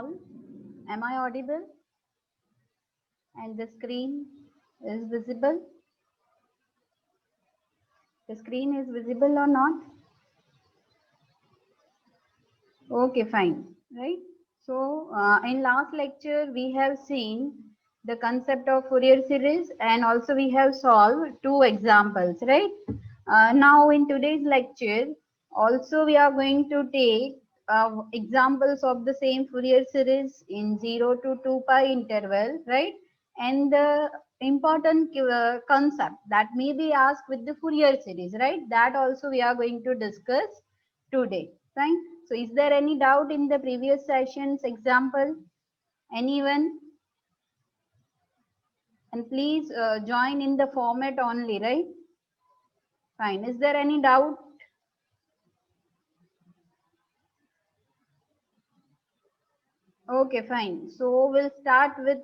all? Am I audible? And the screen is visible? The screen is visible or not? Okay, fine. Right. So in last lecture we have seen the concept of Fourier series, and also we have solved two examples, right? Now in today's lecture also we are going to take examples of the same Fourier series in 0 to 2 pi interval, right? And the important concept that may be asked with the Fourier series, right? That also we are going to discuss today, right? So is there any doubt in the previous session's example? Anyone? And please join in the format only, right? Fine. Is there any doubt? Okay, fine. So we'll start with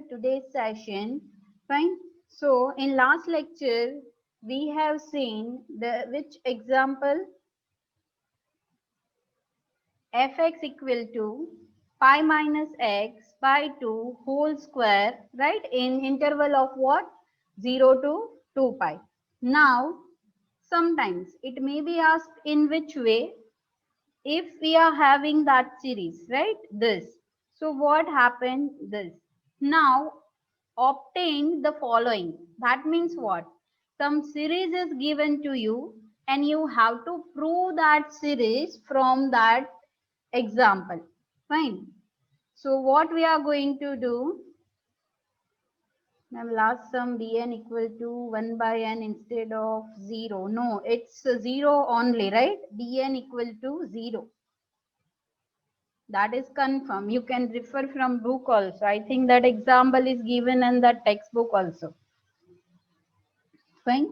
today's session. Fine. So in last lecture, we have seen the which example? Fx equal to pi minus x by 2 whole square, right? In interval of what? 0 to 2 pi. Now, sometimes it may be asked in which way, if we are having that series, right? This. So what happened? This. Now obtain the following. That means what? Some series is given to you and you have to prove that series from that example. Fine. So what we are going to do? Now last sum dn equal to 1 by n instead of 0. No, it's 0 only, right? dn equal to 0. That is confirmed. You can refer from book also. I think that example is given in the textbook also. Fine.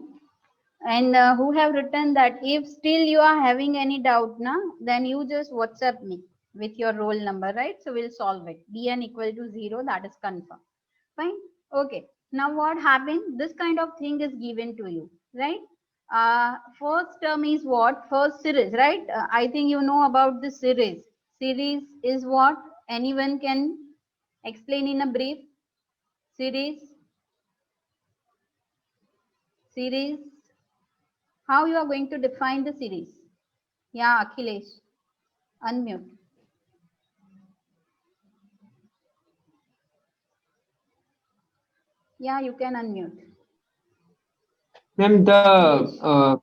And who have written that if still you are having any doubt, na, then you just WhatsApp me with your roll number, right? So we'll solve it. dn equal to 0, that is confirmed. Fine. Okay. Now what happened? This kind of thing is given to you, right? First term is what? First series, right? I think you know about the series. Series is what? Anyone can explain in a brief? Series. Series. How you are going to define the series? Yeah, Akhilesh. Unmute. Yeah, you can unmute. Ma'am, Akhilesh,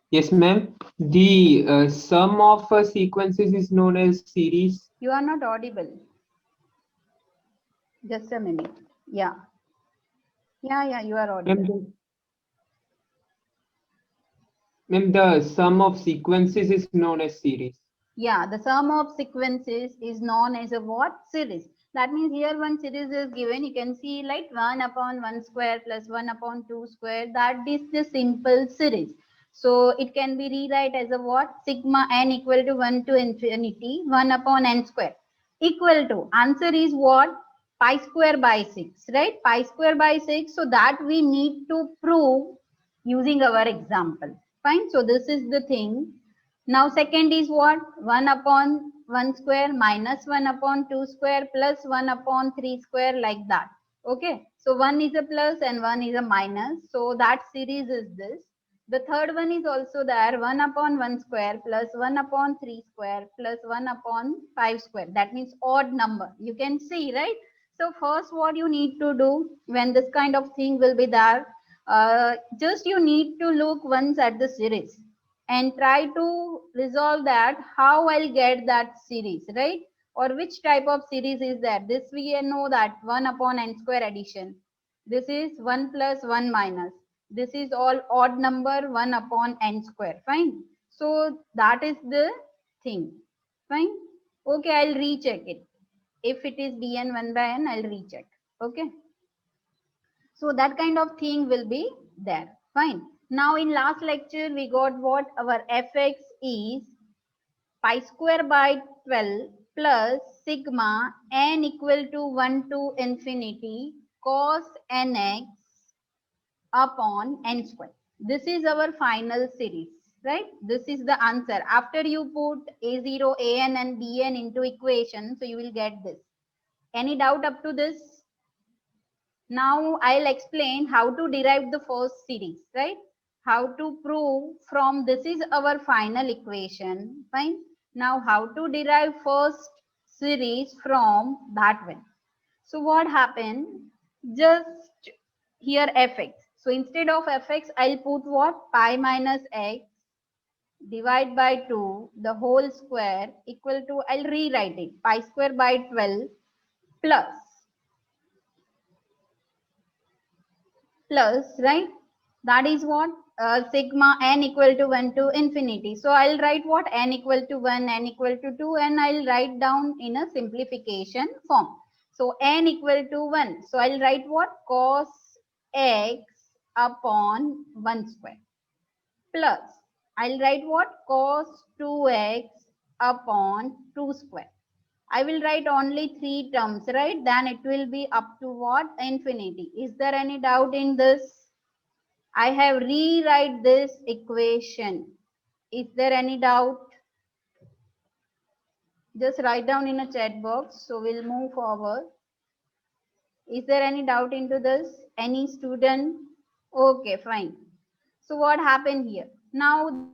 yes, ma'am. The sum of sequences is known as series. you are not audible. Just a minute. Yeah. Yeah, you are Ma'am, audible. the sum of sequences is known as series. Yeah, the sum of sequences is known as a what? Series. That means here one series is given. You can see like 1 upon 1 square plus 1 upon 2 square. That is the simple series. So it can be rewrite as a what? Sigma n equal to 1 to infinity 1 upon n square equal to. Answer is what? Pi square by 6, right? Pi square by 6. So that we need to prove using our example. Fine. So this is the thing. Now second is what? 1 upon 1 square minus 1 upon 2 square plus 1 upon 3 square, like that. Okay. So 1 is a plus and 1 is a minus. So that series is this. The third one is also there, 1 upon 1 square plus 1 upon 3 square plus 1 upon 5 square. That means odd number. You can see, right? So first what you need to do when this kind of thing will be there, just you need to look once at the series and try to resolve that how I'll get that series, right? Or which type of series is that? This we know that 1 upon n square addition. This is 1 plus 1 minus. This is all odd number 1 upon n square. Fine. So that is the thing. Fine. Okay, I'll recheck it. If it is dn 1 by n, I'll recheck. Okay. So that kind of thing will be there. Fine. Now in last lecture, we got what our fx is pi square by 12 plus sigma n equal to 1 to infinity cos nx upon n square. This is our final series. right? This is the answer. After you put a0, an and bn into equation, so you will get this. Any doubt up to this? Now I'll explain how to derive the first series, right? How to prove from this is our final equation, fine. Now how to derive first series from that one. So what happened? Just here fx. So instead of fx, I'll put what? Pi minus x divide by 2 the whole square equal to, I'll rewrite it, pi square by 12 plus right? That is what? Sigma n equal to 1 to infinity. So I'll write what? N equal to 1, n equal to 2, and I'll write down in a simplification form. So n equal to 1. So I'll write what? Cos x upon 1 square plus I'll write what? Cos 2x upon 2 square. I will write only 3 terms, right? Then it will be up to what? Infinity. Is there any doubt in this? I have rewrite this equation. Is there any doubt? Just write down in a chat box. So we'll move forward. Is there any doubt into this? Any student? Okay, fine. So what happened here? Now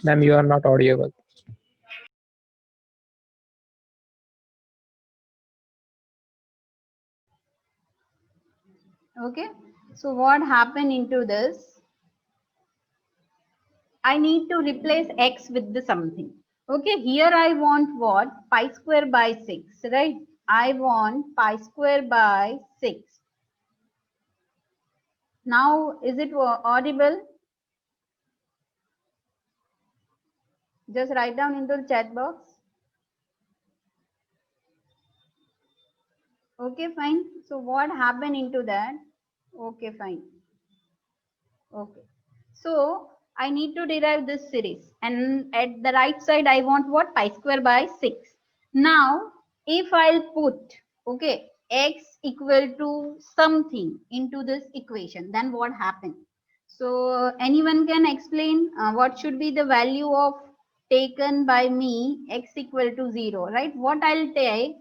Ma'am, you are not audible. okay. So what happened into this? I need to replace x with the something. Okay, here I want what? Pi square by 6, right? I want pi square by 6. Now, is it audible? Just write down into the chat box. Okay, fine. So what happened into that? Okay, fine. Okay. So I need to derive this series, and at the right side I want what? Pi square by 6. Now if I'll put, okay, x equal to something into this equation, then what happens? So anyone can explain what should be the value of taken by me x equal to 0, right? What I'll take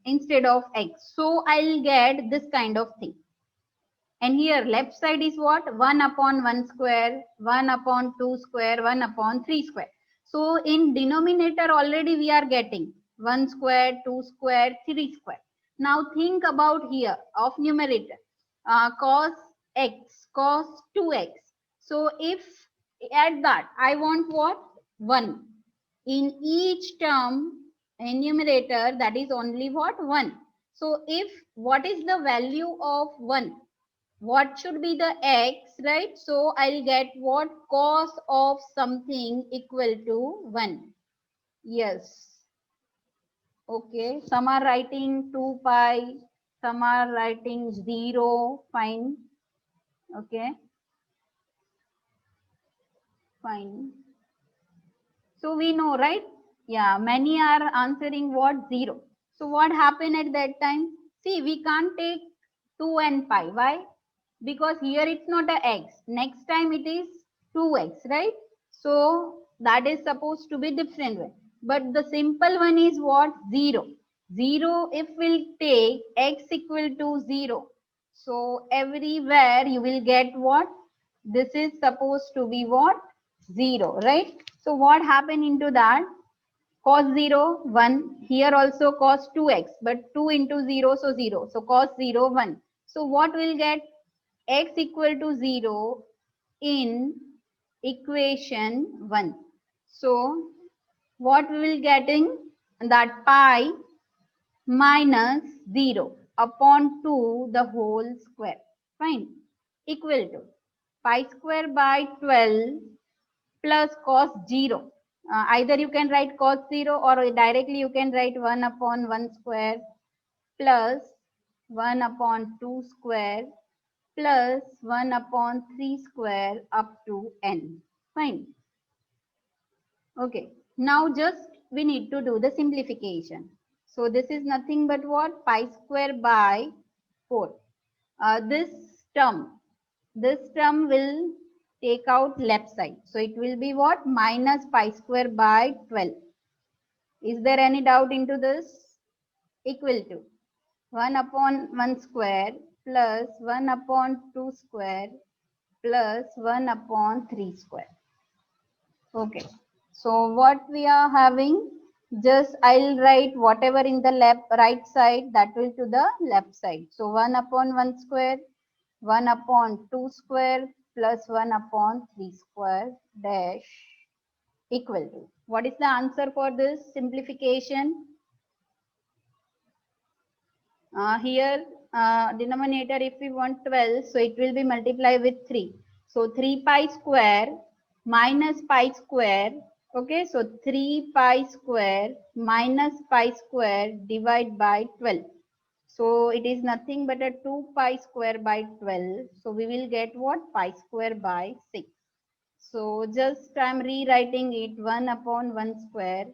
instead of x, so I'll get this kind of thing. And here left side is what? 1 upon 1 square, 1 upon 2 square, 1 upon 3 square. So in denominator already we are getting 1 square, 2 square, 3 square. Now think about here of numerator. Cos x, cos 2x. So if at that I want what? 1. In each term in numerator, that is only what? 1. So if what is the value of 1? What should be the x, right? So I'll get what? Cos of something equal to 1. Yes. Okay. Some are writing 2 pi. Some are writing 0. Fine. Okay. Fine. So we know, right? Yeah. Many are answering what? 0. So what happened at that time? See, we can't take 2 and pi. Why? Because here it's not a x. Next time it is 2x, right? So that is supposed to be different way. But the simple one is what? 0. 0 if we'll take x equal to 0. So everywhere you will get what? This is supposed to be what? 0, right? So what happened into that? Cos 0, 1. Here also cos 2x. But 2 into 0, so 0. So cos 0, 1. So what will get? X equal to 0 in equation 1. So what we will getting? That pi minus 0 upon 2 the whole square. Fine. Equal to pi square by 12 plus cos 0. Either you can write cos 0 or directly you can write 1 upon 1 square plus 1 upon 2 square plus 1 upon 3 square up to n. Fine. Okay. Now just we need to do the simplification. So this is nothing but what? Pi square by 4. This term will take out left side. So it will be what? Minus pi square by 12. Is there any doubt into this? Equal to 1 upon 1 square plus 1 upon 2 square plus 1 upon 3 square. Okay. So what we are having, just I'll write whatever in the left right side, that will to the left side. So 1 upon 1 square, 1 upon 2 square plus 1 upon 3 square dash equal to. What is the answer for this simplification? Here denominator, if we want 12, so it will be multiplied with 3. So 3 pi square minus pi square. Okay, so 3 pi square minus pi square divide by 12. So it is nothing but a 2 pi square by 12. So we will get what? Pi square by 6. So just I am rewriting it, 1 upon 1 square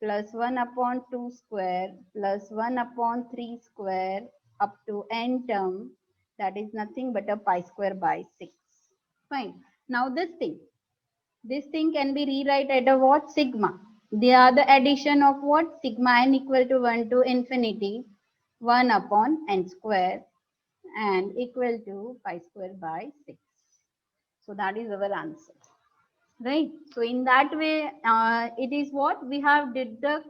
plus 1 upon 2 square plus 1 upon 3 square up to n term, that is nothing but a pi square by 6. Fine. Now this thing can be rewrite at a what? Sigma. They are the addition of what? Sigma n equal to 1 to infinity 1 upon n square and equal to pi square by 6. So that is our answer. Right. So in that way, it is what we have deduct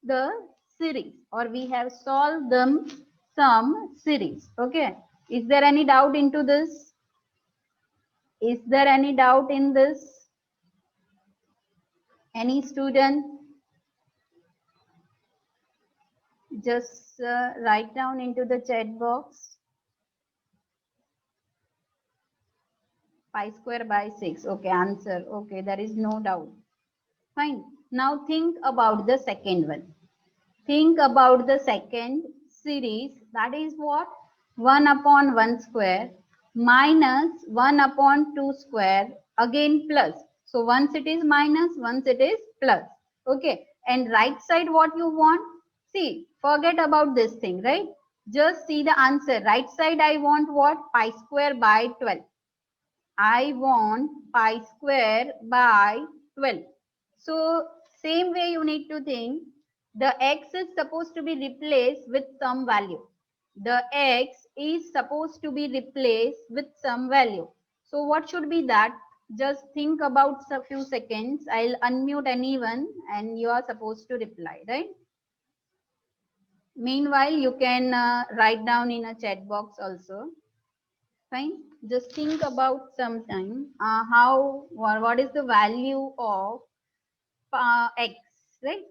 the series, or we have solved them some series. Okay. Is there any doubt into this? Is there any doubt in this? Any student? Just write down into the chat box. Pi square by 6. Okay, answer. Okay, there is no doubt. Fine. Now think about the second one. Think about the second series, that is what? 1 upon 1 square minus 1 upon 2 square, again plus. So once it is minus, once it is plus. Okay. And right side what you want? See, forget about this thing, right? Just see the answer. Right side I want what? Pi square by 12. I want pi square by 12. So same way you need to think, the x is supposed to be replaced with some value. The x is supposed to be replaced with some value. So what should be that? Just think about a few seconds. I'll unmute anyone and you are supposed to reply, right? Meanwhile, you can write down in a chat box also. Fine. Just think about sometime how, what is the value of x, right?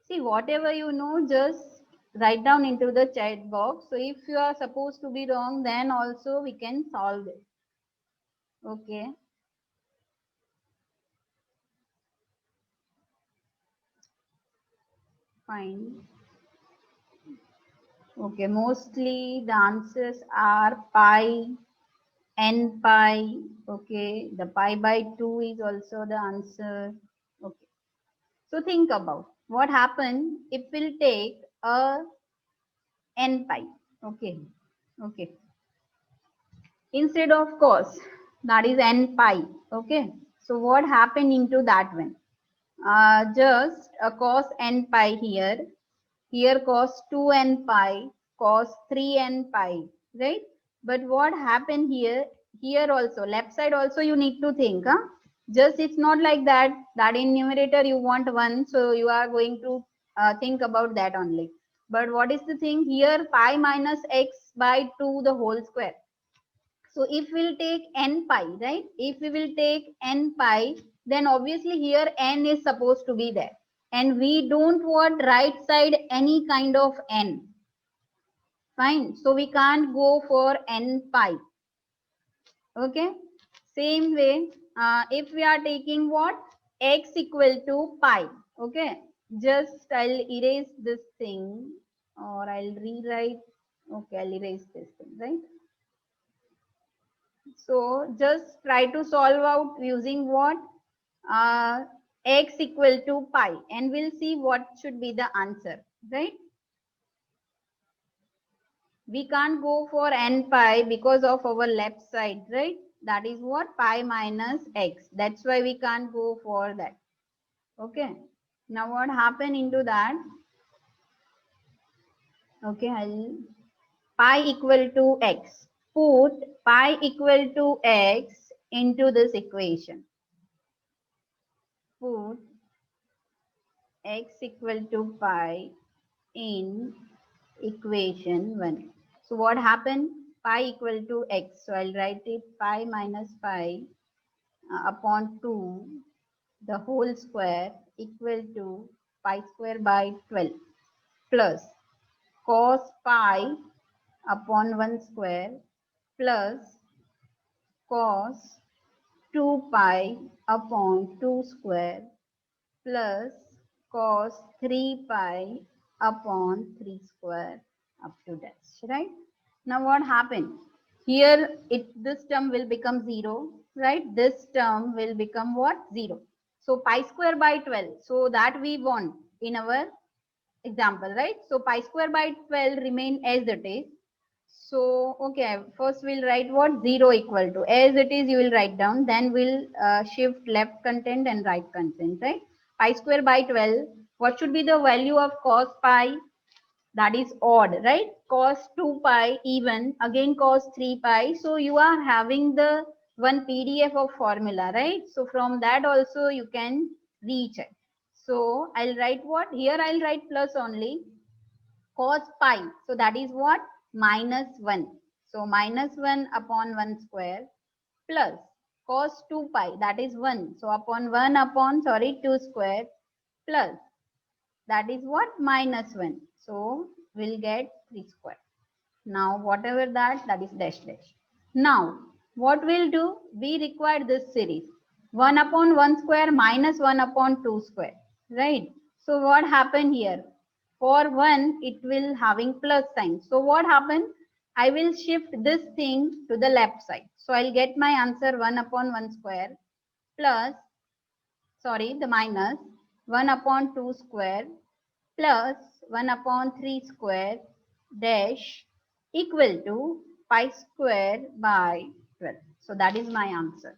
See, whatever you know, just write down into the chat box. So if you are supposed to be wrong, then also we can solve it. Okay. Fine. Okay, mostly the answers are pi, n pi. Okay, the pi by 2 is also the answer. Okay. So think about what happened if we'll take a n pi. Okay. Okay. Instead of cos, that is n pi. Okay. So what happened into that one? Just a cos n pi here. Here cos 2n pi, cos 3n pi, right? But what happened here? Here also, left side also you need to think. Huh? Just it's not like that in numerator you want 1, so you are going to think about that only. But what is the thing here? Pi minus x by 2 the whole square. So if we'll take n pi, right? If we will take n pi, then obviously here n is supposed to be there. And we don't want right side any kind of n. Fine. So we can't go for n pi. Okay. Same way, if we are taking what? X equal to pi. Okay. Just I'll erase this thing, or I'll rewrite. Okay, I'll erase this thing, right? So just try to solve out using what? x equal to pi, and we'll see what should be the answer, right? We can't go for n pi because of our left side, right? That is what pi minus x. That's why we can't go for that. Okay. Now what happened into that? Okay, pi equal to x. Put pi equal to x into this equation. Put x equal to pi in equation 1. So what happened? Pi equal to x. So I'll write it pi minus pi upon 2 the whole square equal to pi square by 12 plus cos pi upon 1 square plus cos 2 pi upon 2 square plus cos 3 pi upon 3 square up to that, right? Now what happened? Here this term will become 0, right? This term will become what? 0. So pi square by 12. So that we want in our example, right? So pi square by 12 remain as it is. So, okay, first we'll write what? 0 equal to. As it is, you will write down. Then we'll shift left content and right content, right? Pi square by 12. What should be the value of cos pi? That is odd, right? Cos 2 pi even. Again cos 3 pi. So, you are having the one PDF of formula, right? So, from that also you can recheck. So, I'll write what? Here I'll write plus only. Cos pi. So that is what? Minus 1. So minus 1 upon 1 square plus cos 2 pi. That is 1. So upon 1 upon, 2 square plus. That is what? Minus 1. So we'll get 3 square. Now whatever that is dash dash. Now what we'll do? We require this series. 1 upon 1 square minus 1 upon 2 square. Right? So what happened here? For 1, it will having plus sign. So what happened? I will shift this thing to the left side. So I'll get my answer 1 upon 1 square plus, the minus 1 upon 2 square plus 1 upon 3 square dash equal to pi square by 12. So that is my answer.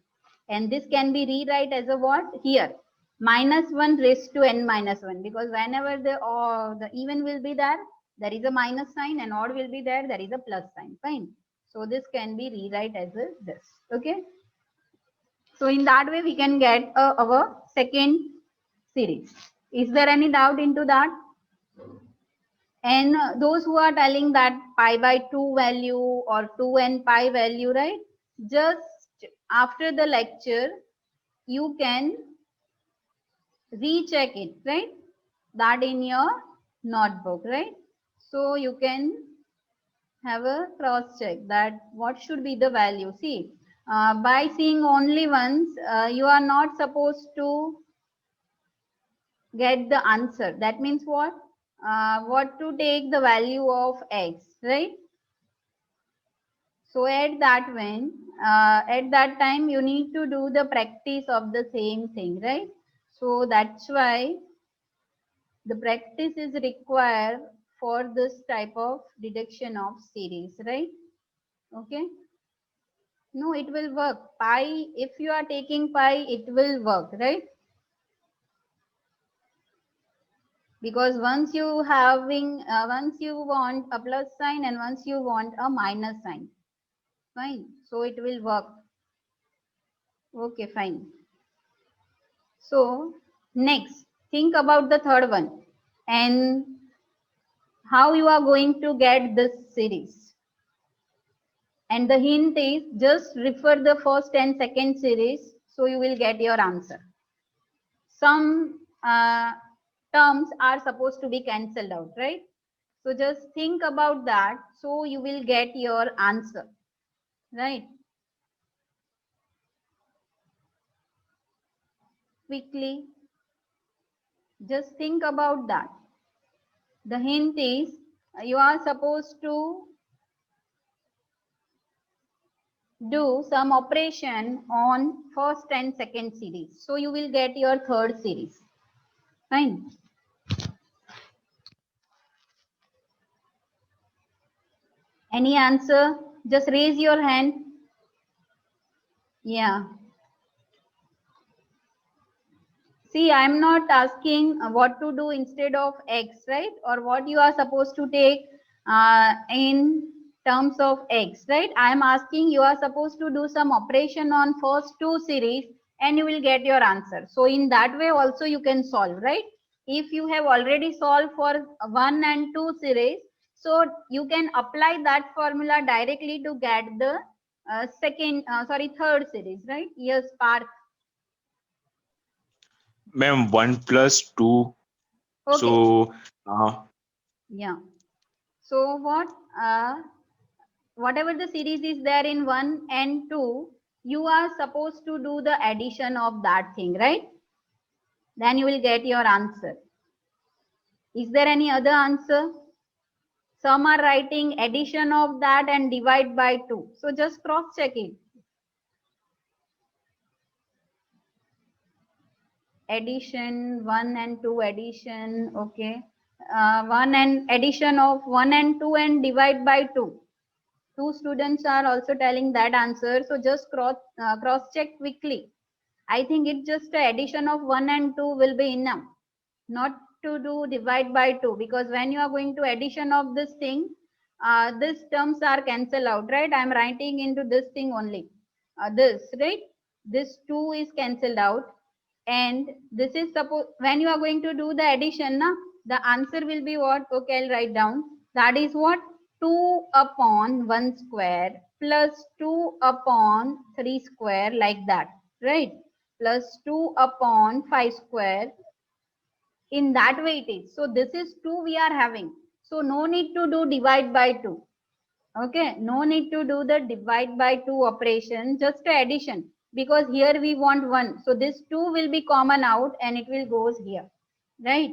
And this can be rewrite as a what? Here minus 1 raised to n minus 1, because whenever the even will be there is a minus sign, and odd will be there is a plus sign. Fine. So this can be rewrite as this. Okay. So in that way we can get our second series. Is there any doubt into that? And those who are telling that pi by 2 value or 2n pi value, right? Just after the lecture, you can recheck it, right? That in your notebook, right? So you can have a cross check that what should be the value. See, by seeing only once, you are not supposed to get the answer. That means what? What to take the value of x, right? So at that time you need to do the practice of the same thing, right? So that's why the practice is required for this type of deduction of series, right? Okay. No, it will work. Pi, if you are taking pi, it will work, right? Because once you want a plus sign and once you want a minus sign, fine. So it will work. Okay, fine. So next, think about the third one and how you are going to get this series. And the hint is just refer the first and second series, so you will get your answer. Some terms are supposed to be cancelled out, right? So just think about that, so you will get your answer, right? Quickly, just think about that. The hint is you are supposed to do some operation on first and second series. So you will get your third series. Fine. Any answer? Just raise your hand. Yeah. See, I'm not asking what to do instead of x, right? Or what you are supposed to take in terms of x, right? I'm asking you are supposed to do some operation on first two series and you will get your answer. So in that way also you can solve, right? If you have already solved for 1 and 2 series, so you can apply that formula directly to get the third series, right? Yes, Parth. Ma'am, 1 plus 2. Okay. So, Yeah. So whatever the series is there in 1 and 2, you are supposed to do the addition of that thing, right? Then you will get your answer. Is there any other answer? Some are writing addition of that and divide by 2. So just cross check it. Addition, 1 and 2 addition, okay. 1 and addition of 1 and 2 and divide by 2. Two students are also telling that answer. So just cross check quickly. I think it's just a addition of 1 and 2 will be enough. Not to do divide by 2, because when you are going to addition of this thing, these terms are cancelled out, right? I'm writing into this thing only. This, right? This 2 is cancelled out. And this is suppose when you are going to do the addition, na, the answer will be what? Okay, I'll write down. That is what? 2 upon 1 square plus 2 upon 3 square, like that, right? Plus 2 upon 5 square. In that way it is. So this is 2 we are having. So no need to do divide by 2. Okay, no need to do the divide by 2 operation, just addition, because here we want 1. So this 2 will be common out and it will goes here, right?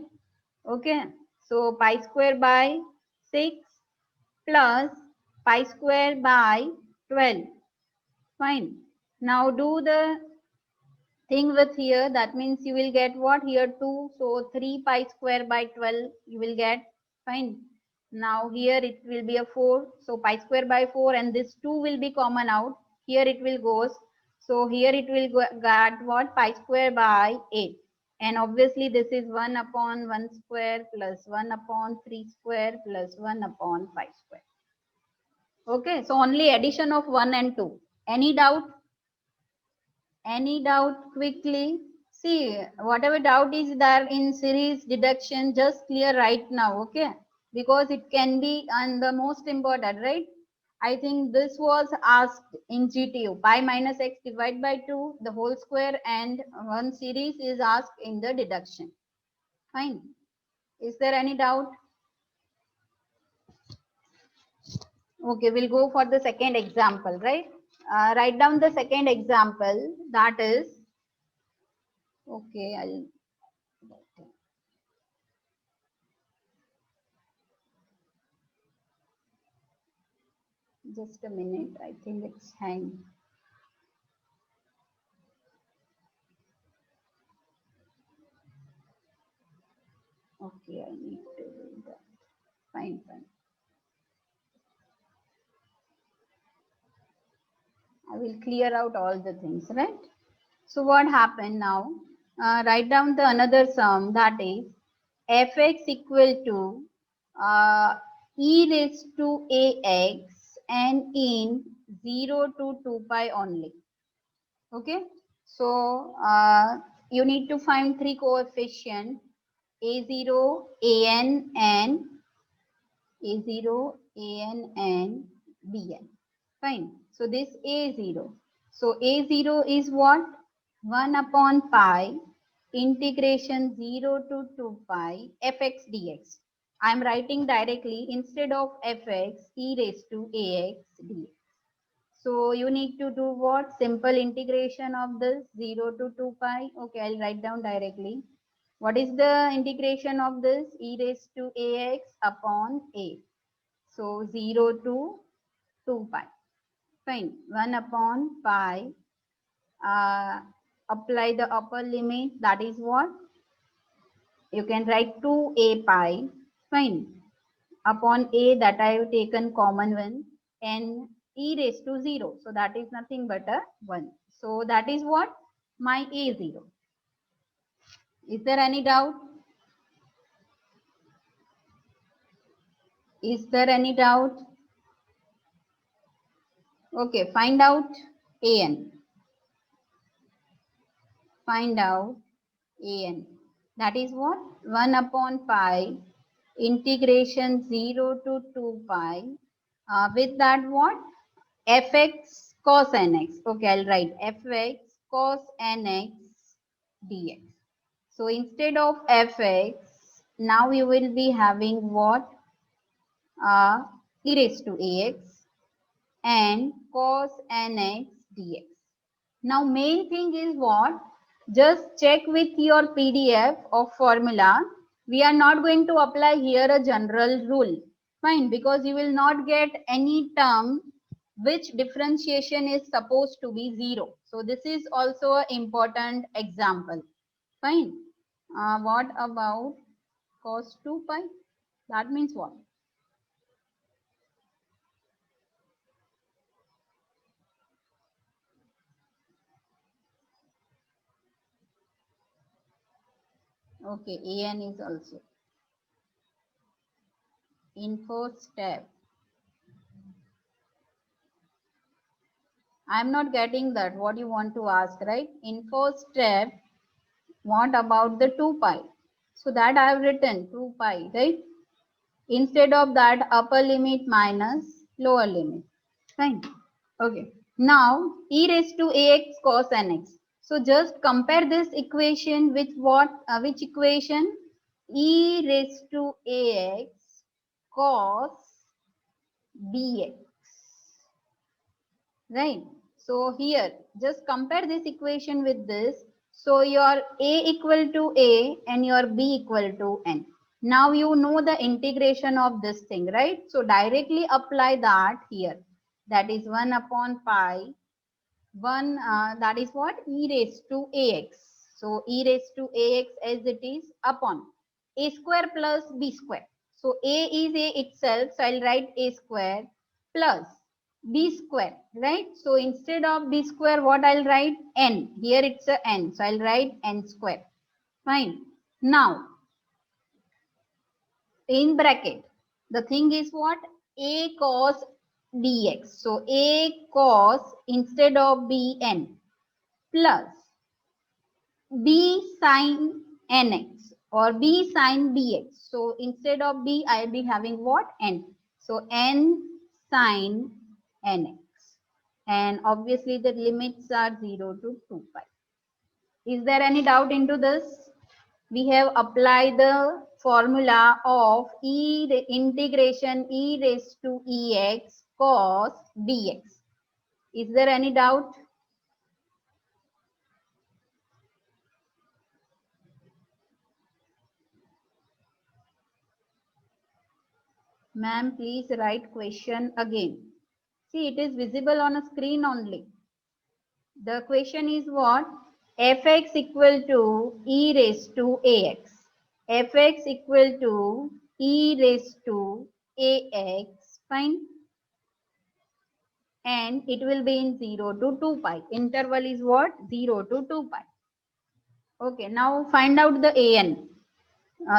Okay, so pi square by 6 plus pi square by 12. Fine. Now do the thing with here. That means you will get what here 2. So 3 pi square by 12 you will get. Fine. Now here it will be a 4. So pi square by 4 and this 2 will be common out. Here it will goes. So here it will get what? Pi square by 8. And obviously this is 1 upon 1 square plus 1 upon 3 square plus 1 upon 5 square. Okay. So only addition of 1 and 2. Any doubt? Any doubt quickly? See, whatever doubt is there in series deduction, just clear right now, okay? Because it can be, and the most important, right? I think this was asked in GTU, pi minus x divided by 2, the whole square, and one series is asked in the deduction. Fine. Is there any doubt? Okay, we'll go for the second example, right? Write down the second example, that is, okay, I'll just a minute. I think it's hanged. Okay, I need to do that. Fine, fine. I will clear out all the things, right? So what happened now? Write down the another sum, that is fx equal to e raised to ax and in 0 to 2 pi only. Okay, so you need to find three coefficients, a0, an, and a0, an, and bn. Fine. So this a0. So a0 is what? 1 upon pi integration 0 to 2 pi fx dx. I am writing directly instead of fx e raised to ax dx. So you need to do what? Simple integration of this 0 to 2 pi. Okay, I'll write down directly. What is the integration of this? E raised to ax upon a. So 0 to 2 pi. Fine. 1 upon pi. Apply the upper limit. That is what? You can write 2a pi. Fine. Upon a, that I have taken common one, and e raised to 0. So that is nothing but a 1. So that is what? My a0. Is there any doubt? Is there any doubt? Okay, find out an. Find out an. That is what? 1 upon pi integration 0 to 2 pi. With that what? Fx cos nx. Okay, I'll write fx cos nx dx. So instead of fx, now you will be having what? E raised to ax and cos nx dx. Now main thing is what? Just check with your PDF of formula. We are not going to apply here a general rule. Fine, because you will not get any term which differentiation is supposed to be 0. So this is also an important example. Fine. What about cos 2 pi? That means what? Okay, an is also. In first step, I am not getting that. What you want to ask, right? In first step, what about the 2 pi? So that I have written 2 pi, right? Instead of that, upper limit minus lower limit. Fine. Okay. Now, e raised to ax cos nx. So just compare this equation with what? Which equation? E raised to ax cos bx. Right. So here, just compare this equation with this. So your a equal to a and your b equal to n. Now you know the integration of this thing, right? So directly apply that here. That is 1 upon pi. 1, that is what? E raised to ax. So e raised to ax as it is upon a square plus b square. So a is a itself. So I'll write a square plus b square, right? So instead of b square, what I'll write? N. Here it's a n. So I'll write n square. Fine. Now, in bracket, the thing is what? A cos dx. So a cos instead of b n plus b sin nx or b sin bx. So instead of b, I'll be having what? N. So n sin nx. And obviously the limits are 0 to 2 pi. Is there any doubt into this? We have applied the formula of integration e raised to ex cos dx. Is there any doubt? Ma'am, please write question again. See, it is visible on a screen only. The question is what? Fx equal to e raised to ax. Fx equal to e raised to ax. Fine. And it will be in 0 to 2 pi. Interval is what? 0 to 2 pi. Okay, now find out the an.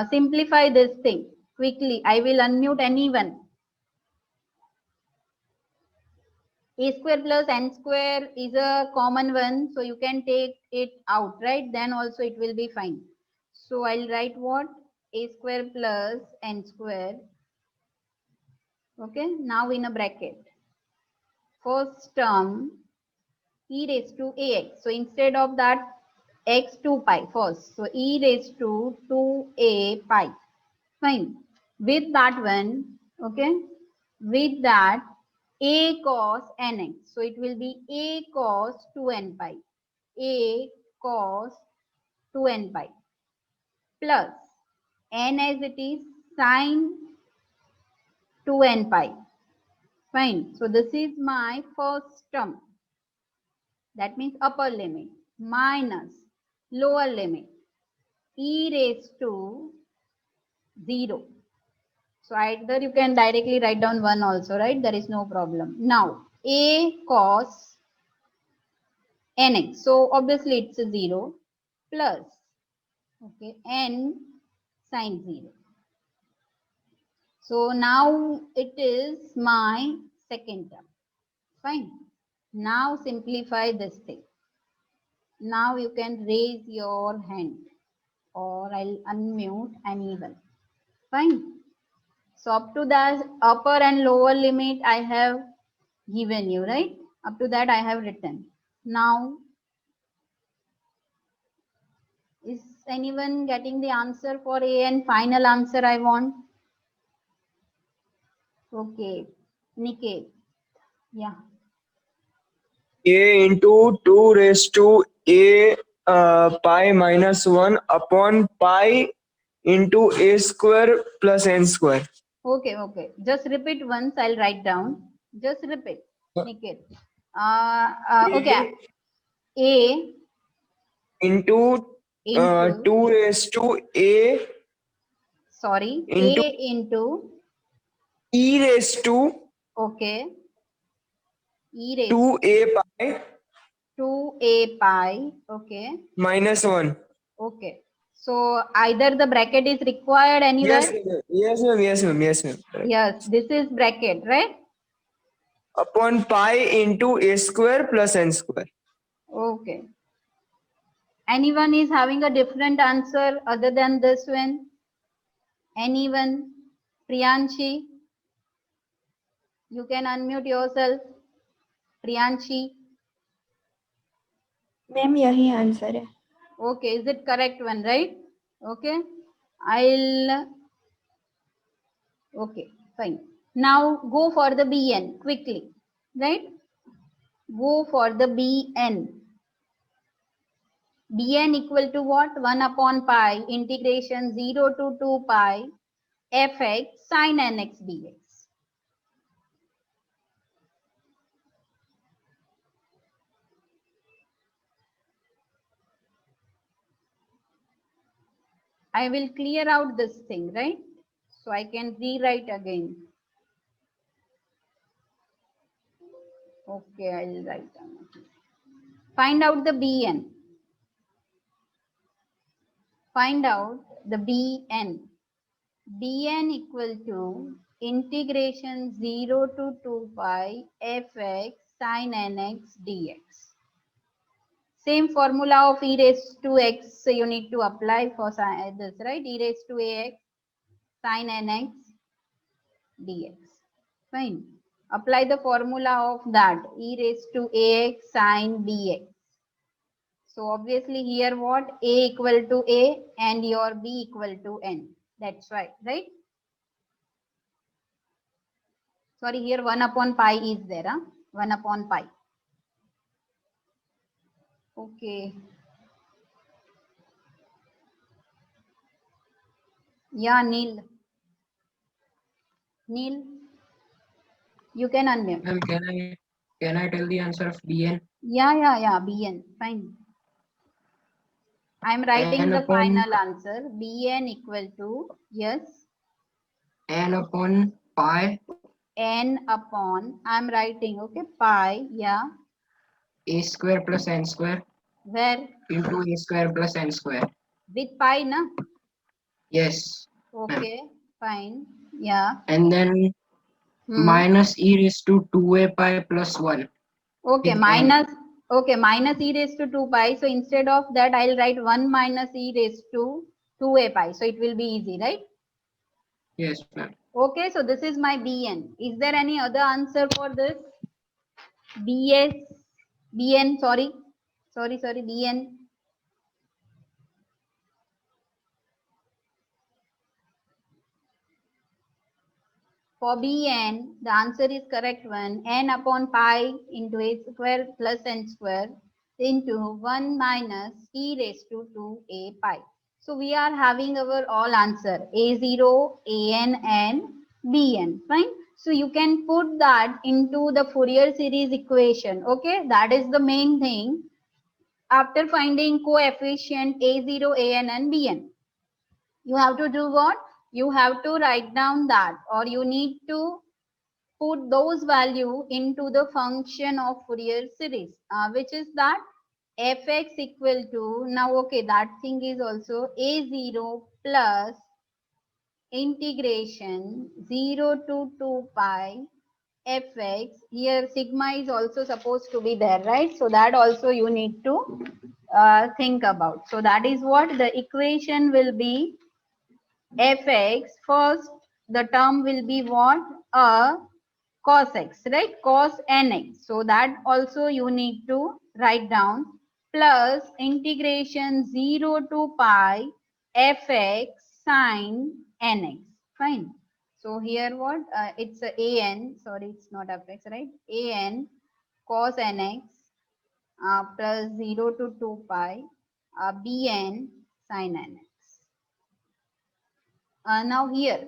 Simplify this thing quickly. I will unmute anyone. A square plus n square is a common one, so you can take it out, right? Then also it will be fine. So I'll write what? A square plus n square. Okay, now in a bracket. First term, e raised to ax. So instead of that, x 2 pi first. So e raised to 2a pi. Fine. With that one, okay, with that, a cos nx. So it will be a cos 2n pi. A cos 2n pi plus n as it is sin 2n pi Fine. So this is my first term. That means upper limit minus lower limit e raised to 0. So either you can directly write down 1 also, right? There is no problem. Now a cos nx. So obviously it's a 0 plus, okay, n sine 0. So now it is my second term. Fine. Now simplify this thing. Now you can raise your hand or I'll unmute anyone. Fine. So up to that upper and lower limit I have given you, right? Up to that I have written. Now, is anyone getting the answer for A and final answer I want? Okay. Niket. Yeah. A into 2 raised to a pi minus 1 upon pi into a square plus n square. Okay, okay. Just repeat once. I'll write down. Just repeat, Niket. Okay. A into into 2 raised to a sorry. into A into e raised to okay. E raised 2a pi to a pi. Okay. minus 1. Okay. So either the bracket is required anywhere. Yes, ma'am. Yes, ma'am. Yes, ma'am. Correct. Yes, this is bracket, right? Upon pi into a square plus n square. Okay. Anyone is having a different answer other than this one? Anyone? Priyanshi? You can unmute yourself. Priyanshi? Ma'am यही answer है. Okay, is it correct one, right? Okay. I'll okay, fine. Now go for the BN quickly, right? Go for the BN. Bn equal to what? 1 upon pi integration 0 to 2 pi fx sin nx dx. I will clear out this thing, right? So I can rewrite again. Okay, I'll write down. Find out the Bn. Find out the Bn. Bn equal to integration 0 to 2 pi fx sin nx dx. Same formula of e raised to x you need to apply for this, right? E raised to ax sin nx dx. Fine. Apply the formula of that e raised to ax sin bx. So obviously here what? A equal to a and your b equal to n. That's right, right? Sorry, here 1 upon pi is there, huh? 1 upon pi. Okay. Yeah, Neil. Neil, you can unmute. Ma'am, can I tell the answer of Bn? Yeah, Bn, fine. I'm writing N the upon final answer. Bn equal to, yes, n upon pi n upon, I'm writing, okay, pi, yeah, a square plus n square where into a square plus n square. with pi, na? Yes. Okay, fine, yeah. And then minus e raised to 2a pi plus 1. Okay, with minus, okay, minus e raised to 2 pi. So instead of that, I'll write 1 minus e raised to 2a pi. So it will be easy, right? Yes, ma'am. Okay, so this is my Bn. Is there any other answer for this? Bn, sorry, Bn. For Bn, the answer is correct one. N upon pi into a square plus n square into 1 minus e raised to 2a pi. So we are having our all answer A0, An and Bn. Fine. So you can put that into the Fourier series equation. Okay, that is the main thing. After finding coefficient a0, an and bn, you have to do what? You have to write down that, or you need to put those value into the function of Fourier series, which is that fx equal to, now okay, that thing is also a0 plus integration 0 to 2 pi fx. Here sigma is also supposed to be there, right? So that also you need to think about. So that is what the equation will be. Fx, first the term will be what? Cos x, right? Cos nx. So that also you need to write down, plus integration 0 to pi fx sin nx. Fine. So here what? It's a an, sorry, it's not fx, right? An cos nx plus 0 to 2 pi bn sin nx. Now here,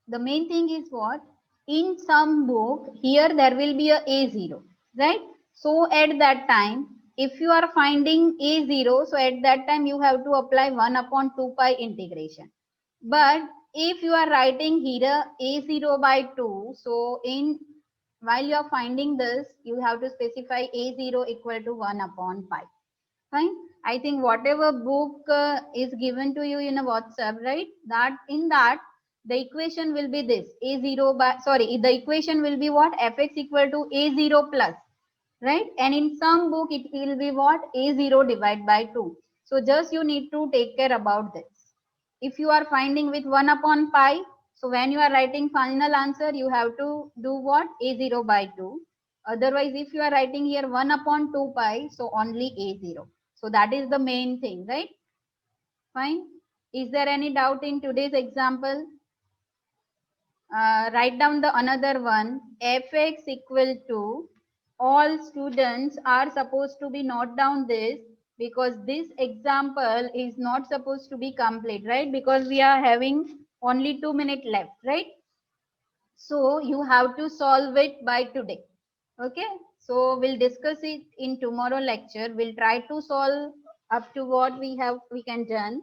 the main thing is what? In some book, here there will be a A0, right? So at that time, if you are finding A0, so at that time you have to apply 1 upon 2 pi integration. But if you are writing here A0 by 2, so while you are finding this, you have to specify A0 equal to 1 upon pi. Fine. I think whatever book is given to you in a WhatsApp, right? That in that the equation will be this a0 by, sorry, the equation will be what? Fx equal to a0 plus, right? And in some book it will be what? A0 divided by 2. So just you need to take care about this. If you are finding with 1 upon pi, so when you are writing final answer, you have to do what? A0 by 2. Otherwise, if you are writing here 1 upon 2 pi, so only A0. So that is the main thing, right? Fine. Is there any doubt in today's example? Write down the another one. Fx equal to, all students are supposed to be note down this, because this example is not supposed to be complete, right? Because we are having only 2 minutes left, right? So you have to solve it by today. Okay, so we'll discuss it in tomorrow lecture. We'll try to solve up to what we can done,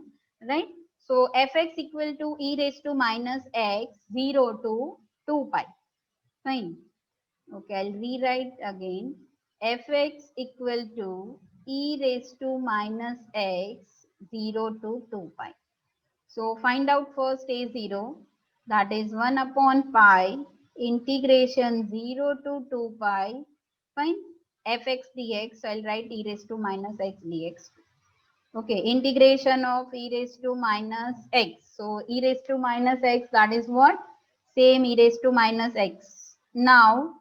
right? So fx equal to e raised to minus x 0 to 2 pi. Fine. Okay, I'll rewrite again. Fx equal to e raised to minus x 0 to 2 pi. So find out first a0, that is 1 upon pi integration 0 to 2 pi. Fine. Fx dx, I'll write e raised to minus x dx. Okay, integration of e raised to minus x. So e raised to minus x, that is what? Same e raised to minus x. Now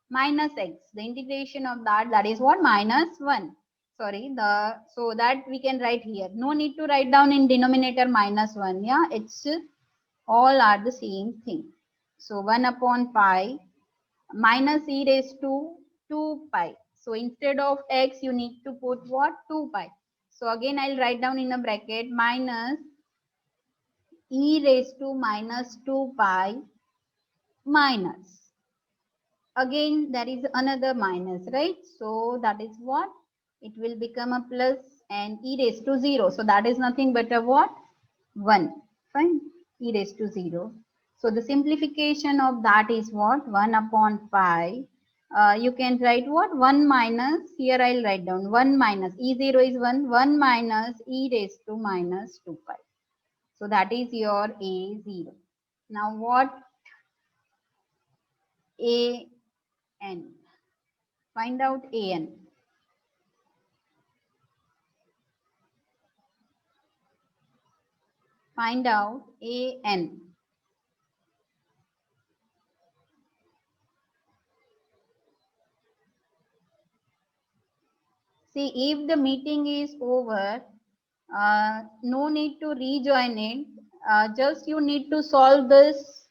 minus x, the integration of that is what? Minus 1. Sorry, so that we can write here. No need to write down in denominator minus 1. Yeah, it's all are the same thing. So 1 upon pi minus e raised to 2 pi. So instead of x, you need to put what? 2 pi. So again, I'll write down in a bracket minus e raised to minus 2 pi minus. Again, there is another minus, right? So that is what? It will become a plus and e raised to 0. So that is nothing but a what? 1. Fine. E raised to 0. So the simplification of that is what? 1 upon pi. You can write what? 1 minus, here I'll write down 1 minus, E0 is 1, 1 minus e raised to minus 2 pi. So that is your A0. Now what? AN. Find out AN. Find out AN. See, if the meeting is over, no need to rejoin it. Just you need to solve this